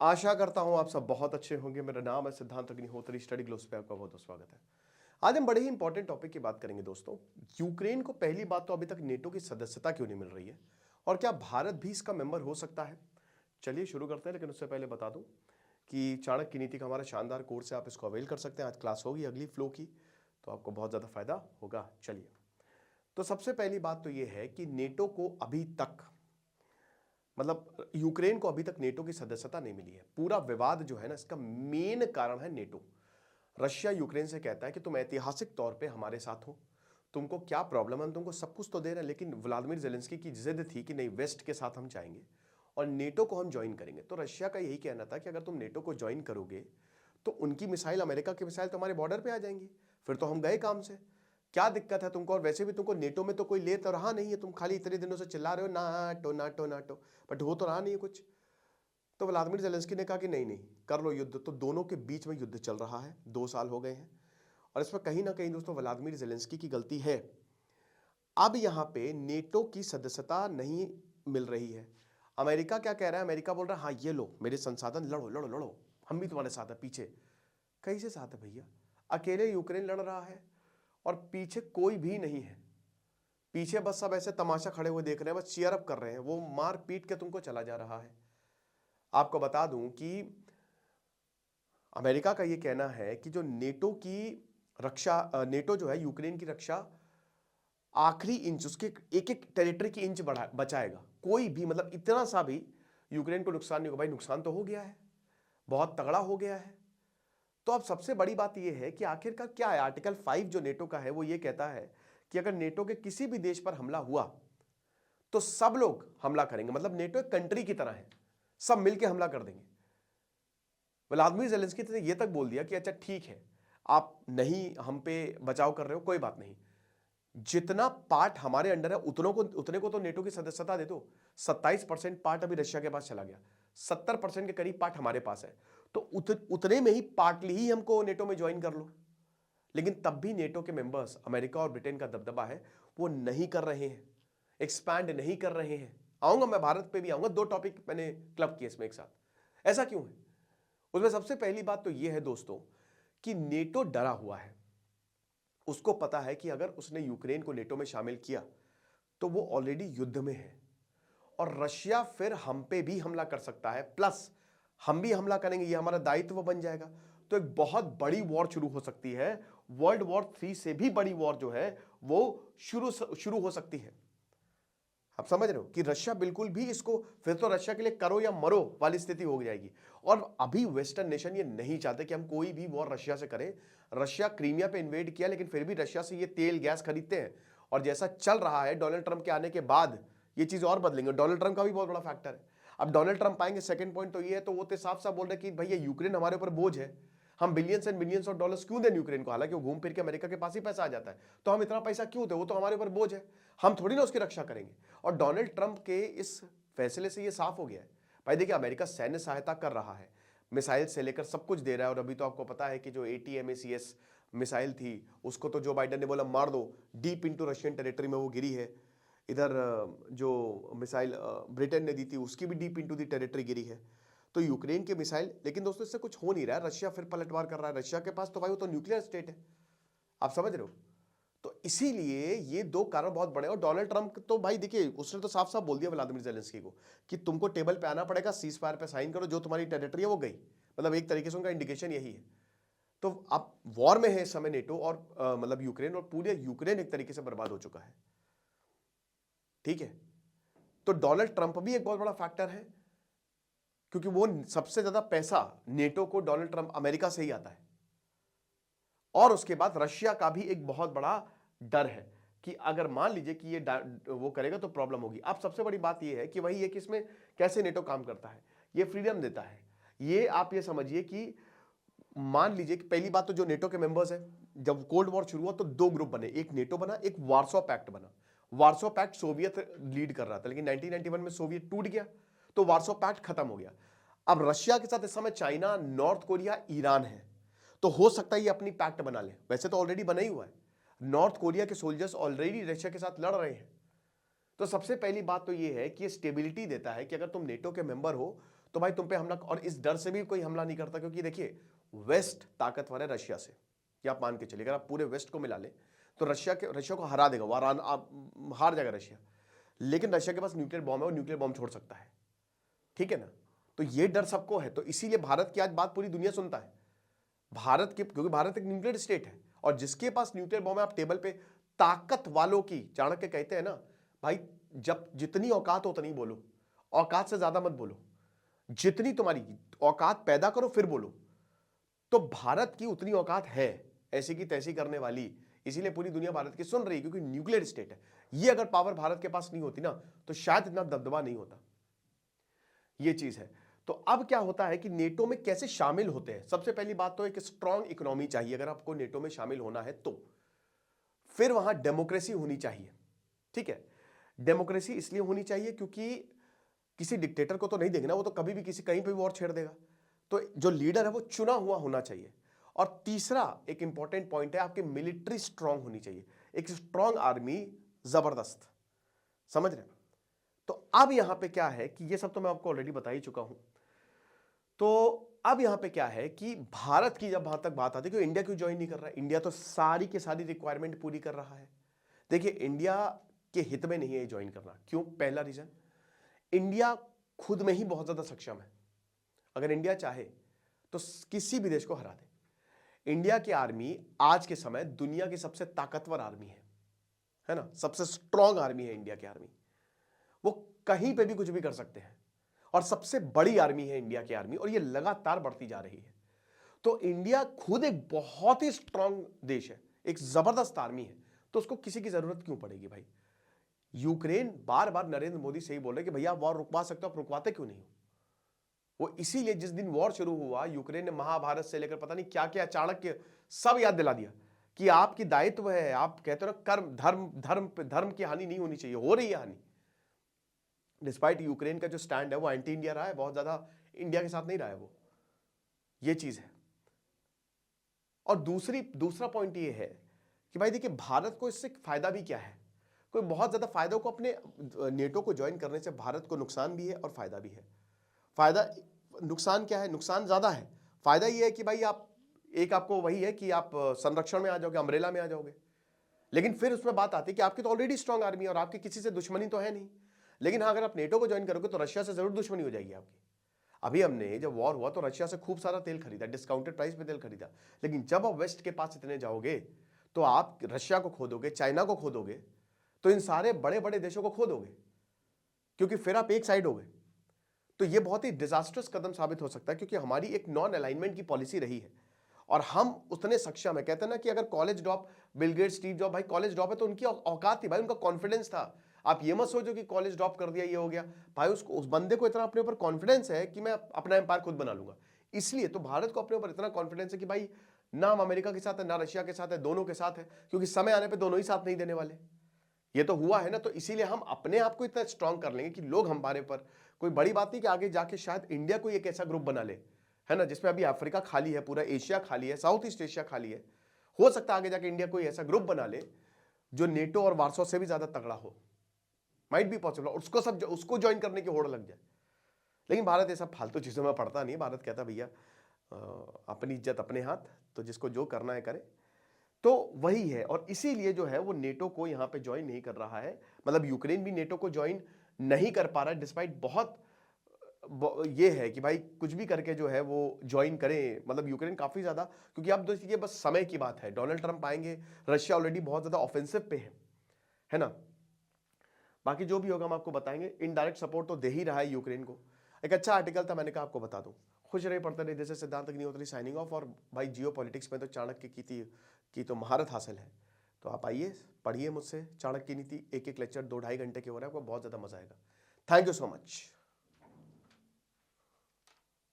आशा करता हूं आप सब बहुत अच्छे होंगे। मेरा नाम है सिद्धांत अग्निहोत्री, स्टडी ग्लोस पे आपका बहुत बहुत स्वागत है। आज हम बड़े ही इंपॉर्टेंट टॉपिक की बात करेंगे दोस्तों। यूक्रेन को पहली बात तो अभी तक नेटो की सदस्यता क्यों नहीं मिल रही है और क्या भारत भी इसका मेंबर हो सकता है। चलिए शुरू करते हैं, लेकिन उससे पहले बता दूं कि चाणक्य नीति का हमारा शानदार कोर्स है, आप इसको अवेल कर सकते हैं। आज क्लास होगी अगली फ्लो की, तो आपको बहुत ज़्यादा फायदा होगा। चलिए, तो सबसे पहली बात तो यह है कि नेटो को अभी तक मतलब यूक्रेन को अभी तक नेटो की सदस्यता नहीं मिली है। पूरा विवाद जो है ना, इसका मेन कारण है नेटो। रशिया यूक्रेन से कहता है कि तुम ऐतिहासिक तौर पे हमारे साथ हो, तुमको क्या प्रॉब्लम है, हम तुमको सब कुछ तो दे रहे हैं, लेकिन व्लादिमीर जेलेंस्की की जिद थी कि नहीं, वेस्ट के साथ हम जाएंगे और नेटो को हम ज्वाइन करेंगे। तो रशिया का यही कहना था कि अगर तुम नेटो को ज्वाइन करोगे तो उनकी मिसाइल, अमेरिका की मिसाइल तुम्हारे बॉर्डर पे आ जाएंगी, फिर तो हम गए काम से। क्या दिक्कत है तुमको? और वैसे भी तुमको नेटो में तो कोई ले तो रहा नहीं है, तुम खाली इतने दिनों से चिल्ला रहे हो नाटो नाटो नाटो, बट हो तो रहा नहीं है कुछ। तो व्लादिमीर जेलेंस्की ने कहा कि नहीं नहीं, कर लो युद्ध। तो दोनों के बीच में युद्ध चल रहा है, 2 साल हो गए हैं और इसमें कहीं ना कहीं दोस्तों व्लादिमीर जेलेंस्की की गलती है। अब यहां पे नेटो की सदस्यता नहीं मिल रही है। अमेरिका क्या कह रहा है? अमेरिका बोल रहा है हाँ ये लो मेरे संसाधन, लड़ो लड़ो लड़ो, हम भी तुम्हारे साथ है। पीछे कैसे साथ है भैया? अकेले यूक्रेन लड़ रहा है और पीछे कोई भी नहीं है। पीछे बस सब ऐसे तमाशा खड़े हुए देख रहे हैं, बस चीयर अप कर रहे हैं। वो मार पीट के तुमको चला जा रहा है। आपको बता दूं कि अमेरिका का ये कहना है कि जो नेटो की रक्षा, नेटो जो है यूक्रेन की रक्षा आखिरी इंच, उसके एक एक टेरिटरी की इंच बढ़ा बचाएगा। कोई भी मतलब इतना सा भी यूक्रेन को नुकसान नहीं होगा। भाई नुकसान तो हो गया है, बहुत तगड़ा हो गया है। तो अब सबसे बड़ी बात यह है कि आखिरकार क्या है। आर्टिकल 5 जो नेटो का है वो ये कहता है कि अगर नेटो के किसी भी देश पर हमला हुआ तो सब लोग हमला करेंगे। मतलब नेटो एक कंट्री की तरह है, सब मिलकर हमला कर देंगे। व्लादिमीर जेलेंस्की ने यह तक बोल दिया कि अच्छा ठीक है, आप नहीं हम पे बचाव कर रहे हो, कोई बात नहीं, जितना पार्ट हमारे अंडर है उतने को तो नेटो की सदस्यता दे दो। 27% पार्ट अभी रशिया के पास चला गया, 70% के करीब पार्ट हमारे पास है। तो उतने में ही पार्टली ही हमको नेटो में ज्वाइन कर लो। लेकिन तब भी नेटो के मेंबर्स, अमेरिका और ब्रिटेन का दबदबा है, वो नहीं कर रहे हैं, एक्सपैंड नहीं कर रहे हैं। आऊंगा मैं, भारत पे भी आऊंगा। 2 टॉपिक मैंने क्लब किए इसमें एक साथ। ऐसा क्यों है? उसमें सबसे पहली बात तो यह है दोस्तों कि नेटो डरा हुआ है। उसको पता है कि अगर उसने यूक्रेन को नेटो में शामिल किया तो वो ऑलरेडी युद्ध में है और रशिया फिर हम पे भी हमला कर सकता है, प्लस हम भी हमला करेंगे, ये हमारा दायित्व बन जाएगा। तो एक बहुत बड़ी वॉर शुरू हो सकती है। वर्ल्ड वॉर 3 से भी बड़ी वॉर जो है वो शुरू हो सकती है। आप समझ रहे हो कि रशिया बिल्कुल भी इसको, फिर तो रशिया के लिए करो या मरो वाली स्थिति हो जाएगी। और अभी वेस्टर्न नेशन ये नहीं चाहते कि हम कोई भी वॉर रशिया से करें। रशिया क्रीमिया पे इन्वेड किया, लेकिन फिर भी रशिया से ये तेल गैस खरीदते हैं। और जैसा चल रहा है, डोनाल्ड ट्रंप के आने के बाद ये चीज और बदलेंगे। डोनाल्ड ट्रंप का भी बहुत बड़ा फैक्टर है। अब डोनाल्ड ट्रंप आएंगे, सेकंड पॉइंट तो ये है, तो वो तो साफ साफ बोल रहे कि भैया यूक्रेन हमारे ऊपर बोझ है, हम billions and billions of dollars क्यों दें यूक्रेन को? हालांकि वो घूम फिर के अमेरिका के पास ही पैसा आ जाता है, तो हम इतना पैसा क्यों दें? वो तो हमारे ऊपर बोझ है, हम थोड़ी ना उसकी रक्षा करेंगे। और डोनाल्ड ट्रंप के इस फैसले से ये साफ हो गया है। भाई देखिए, अमेरिका सैन्य सहायता कर रहा है, मिसाइल से लेकर सब कुछ दे रहा है। और अभी तो आपको पता है कि जो ATMACS मिसाइल थी उसको तो जो बाइडेन ने बोला मार दो, डीप इंटू रशियन टेरिटरी में वो गिरी है। इधर जो मिसाइल ब्रिटेन ने दी थी उसकी भी डीप इंटू दी टेरिटरी गिरी है। तो यूक्रेन के मिसाइल, लेकिन दोस्तों इससे कुछ हो नहीं रहा है। रशिया फिर पलटवार कर रहा है। रशिया के पास तो भाई वो तो न्यूक्लियर स्टेट है, आप समझ रहे हो। तो इसीलिए ये 2 कारण बहुत बड़े हैं। और डोनाल्ड ट्रंप तो भाई देखिए, उसने तो साफ साफ बोल दिया व्लादिमीर जेलेंस्की को कि तुमको टेबल पे आना पड़ेगा, सीज फायर पे साइन करो, जो तुम्हारी टेरिटरी है वो गई। मतलब एक तरीके से उनका इंडिकेशन यही है। तो अब वॉर में है इस समय नेटो और मतलब यूक्रेन, और पूरे यूक्रेन एक तरीके से बर्बाद हो चुका है। ठीक है, तो डोनाल्ड ट्रंप भी एक बहुत बड़ा फैक्टर है, क्योंकि वो सबसे ज्यादा पैसा नेटो को डोनाल्ड ट्रंप अमेरिका से ही आता है। और उसके बाद रशिया का भी एक बहुत बड़ा डर है कि अगर मान लीजिए कि ये वो करेगा तो प्रॉब्लम होगी। अब सबसे बड़ी बात ये है कि वही है कि इसमें कैसे नेटो काम करता है, ये फ्रीडम देता है। ये आप ये समझिए कि मान लीजिए कि पहली बात तो जो नेटो के मेंबर्स हैं, जब कोल्ड वॉर शुरू हुआ तो 2 ग्रुप बने, एक नेटो बना, एक वार्सो पैक्ट बना। वार्सो पैक्ट सोवियत लीड कर रहा था, लेकिन 1991 में सोवियत टूट गया तो वार्सो पैक्ट खत्म हो गया। अब रशिया के साथ इस समय चाइना, नॉर्थ कोरिया, ईरान है। तो हो सकता है ये अपनी पैक्ट बना ले। वैसे तो ऑलरेडी बना ही हुआ है, नॉर्थ कोरिया के सोल्जर्स ऑलरेडी रशिया के साथ लड़ रहे हैं। तो सबसे पहली बात तो ये है कि ये स्टेबिलिटी देता है कि अगर तुम नेटो के मेंबर हो तो भाई तुम पे हमला, और इस डर से भी कोई हमला नहीं करता, क्योंकि देखिए वेस्ट ताकतवर है रशिया से, ये आप मान के चलिए। अगर आप पूरे वेस्ट को मिला ले तो रशिया को हरा देगा, हार जाएगा रशिया। लेकिन रशिया के पास न्यूक्लियर बॉम्ब है, और न्यूक्लियर बॉम्ब छोड़ सकता है, ठीक है ना। तो ये डर सबको है, तो इसीलिए भारत की आज बात पूरी दुनिया सुनता है। भारत के, क्योंकि भारत एक न्यूक्लियर स्टेट है, और जिसके पास न्यूक्लियर बॉम्ब है, आप टेबल पे ताकत वालों की, चाणक्य कहते हैं ना भाई, जब जितनी औकात हो उतनी बोलो, औकात से ज्यादा मत बोलो, जितनी तुम्हारी औकात पैदा करो फिर बोलो। तो भारत की उतनी औकात है ऐसी की तैसी करने वाली, इसीलिए पूरी दुनिया भारत की सुन रही है, क्योंकि न्यूक्लियर स्टेट है। ये अगर पावर भारत के पास नहीं होती ना, तो शायद इतना दबदबा नहीं होता। ये चीज है। तो अब क्या होता है कि नेटो में कैसे शामिल होते हैं। सबसे पहली बात तो एक स्ट्रांग इकोनॉमी चाहिए अगर आपको नेटो में शामिल होना है तो। फिर वहां डेमोक्रेसी होनी चाहिए, ठीक है। डेमोक्रेसी इसलिए होनी चाहिए क्योंकि किसी डिक्टेटर को तो नहीं देखना, वो तो कभी भी किसी कहीं पे भी वॉर छेड़ देगा। तो जो लीडर है वो चुना हुआ होना चाहिए। और तीसरा एक इंपॉर्टेंट पॉइंट है, आपकी मिलिट्री स्ट्रांग होनी चाहिए, एक स्ट्रांग आर्मी, जबरदस्त, समझ रहे हैं। तो अब यहां पे क्या है कि ये सब तो मैं आपको ऑलरेडी बता ही चुका हूं। तो अब यहां पे क्या है कि भारत की जब वहां तक बात आती है कि इंडिया क्यों ज्वाइन नहीं कर रहा है। इंडिया तो सारी की सारी रिक्वायरमेंट पूरी कर रहा है। देखिए इंडिया के हित में नहीं है ज्वाइन करना। क्यों? पहला रीजन, इंडिया खुद में ही बहुत ज्यादा सक्षम है। अगर इंडिया चाहे तो किसी भी देश को हरा दे। इंडिया की आर्मी आज के समय दुनिया की सबसे ताकतवर आर्मी है ना, सबसे स्ट्रांग आर्मी है इंडिया की आर्मी। वो कहीं पे भी कुछ भी कर सकते हैं, और सबसे बड़ी आर्मी है इंडिया की आर्मी, और ये लगातार बढ़ती जा रही है। तो इंडिया खुद एक बहुत ही स्ट्रांग देश है, एक जबरदस्त आर्मी है, तो उसको किसी की जरूरत क्यों पड़ेगी भाई। यूक्रेन बार बार नरेंद्र मोदी से ही बोल रहे कि भैया वॉर रुकवा सकते हो, आप रुकवाते क्यों नहीं हो। वो इसीलिए जिस दिन वॉर शुरू हुआ, यूक्रेन ने महाभारत से लेकर पता नहीं क्या क्या चाणक्य सब याद दिला दिया कि आपकी दायित्व है। आप कहते हो ना कर्म धर्म की हानि नहीं होनी चाहिए, हो रही है हानि। डिस्पाइट यूक्रेन का जो स्टैंड है वो एंटी इंडिया रहा है, बहुत ज्यादा इंडिया के साथ नहीं रहा है वो, ये चीज है। और दूसरा पॉइंट ये है कि भाई देखिए भारत को इससे फायदा भी क्या है। कोई बहुत ज्यादा फायदों को, अपने नेटो को ज्वाइन करने से भारत को नुकसान भी है और फायदा भी है। फायदा, नुकसान क्या है? नुकसान ज्यादा है। फायदा ये है कि भाई आपको वही है कि आप संरक्षण में आ जाओगे, अम्ब्रेला में आ जाओगे। लेकिन फिर उसमें बात आती है कि आपकी तो ऑलरेडी स्ट्रांग आर्मी है और आपकी किसी से दुश्मनी तो है नहीं। लेकिन हाँ, अगर आप नेटो को ज्वाइन करोगे तो रशिया से जरूर दुश्मनी हो जाएगी आपकी। अभी हमने जब वॉर हुआ तो रशिया से खूब सारा तेल खरीदा, डिस्काउंटेड प्राइस पे तेल खरीदा। लेकिन जब आप वेस्ट के पास इतने जाओगे तो आप रशिया को खो दोगे, चाइना को खो दोगे, तो इन सारे बड़े बड़े देशों को खो दोगे, क्योंकि फिर आप एक साइड हो गए। तो ये बहुत ही डिजास्टर्स कदम साबित हो सकता है, क्योंकि हमारी एक नॉन अलाइनमेंट की पॉलिसी रही है और हम उतने सक्षम है। कहते हैं ना कि अगर college drop, Bill Gates, Steve job, भाई कॉलेज ड्रॉप है तो उनकी औकात थी भाई, उनका कॉन्फिडेंस था। आप ये मत सोचो कि कॉलेज ड्रॉप कर दिया ये हो गया भाई, उस बंदे को इतना अपने ऊपर कॉन्फिडेंस है कि मैं अपना एम्पायर खुद बना लूंगा। इसलिए तो भारत को अपने ऊपर इतना कॉन्फिडेंस है कि भाई ना हम अमेरिका के साथ है ना रशिया के साथ है, दोनों के साथ है, क्योंकि समय आने पर दोनों ही साथ नहीं देने वाले। ये तो हुआ है ना। तो इसीलिए हम अपने आप को इतना स्ट्रांग कर लेंगे कि लोग हमारे पर, कोई बड़ी बात नहीं कि आगे जाके शायद इंडिया कोई एक ऐसा ग्रुप बना ले, है ना, जिसमें अभी अफ्रीका खाली है, पूरा एशिया खाली है, साउथ ईस्ट एशिया खाली है। हो सकता है आगे जाके इंडिया कोई ऐसा ग्रुप बना ले जो नेटो और वार्सो से भी ज्यादा तगड़ा हो, माइट बी पॉसिबल, और उसको ज्वाइन करने की होड़ लग जाए। लेकिन भारत ऐसा फालतू चीजों में पड़ता नहीं। भारत कहता भैया अपनी इज्जत अपने हाथ, तो जिसको जो करना है करे। तो वही है, और इसीलिए जो है वो नेटो को यहां पे ज्वाइन नहीं कर रहा है। मतलब यूक्रेन भी नेटो को ज्वाइन नहीं कर पा रहा है, डिस्पाइट बहुत ये है कि भाई कुछ भी करके जो है वो ज्वाइन करें। मतलब यूक्रेन काफी ज्यादा, क्योंकि अब देखिए बस समय की बात है, डोनाल्ड ट्रंप आएंगे, रशिया ऑलरेडी बहुत ज्यादा ऑफेंसिव पे है ना। बाकी जो भी होगा हम आपको बताएंगे। इनडायरेक्ट सपोर्ट तो दे ही रहा है यूक्रेन को। एक अच्छा आर्टिकल था, मैंने कहा आपको बता दूं। खुश रहे, पढ़ते रहे। जैसे सिद्धांत अग्निहोत्री साइनिंग ऑफ। और भाई जियो पॉलिटिक्स में तो चाणक्य की तो महारत हासिल है। तो आप आइए, पढ़िए मुझसे चाणक्य की नीति। एक एक लेक्चर 2-2.5 घंटे के हो रहा है, आपको बहुत ज्यादा मजा आएगा। Thank you so much.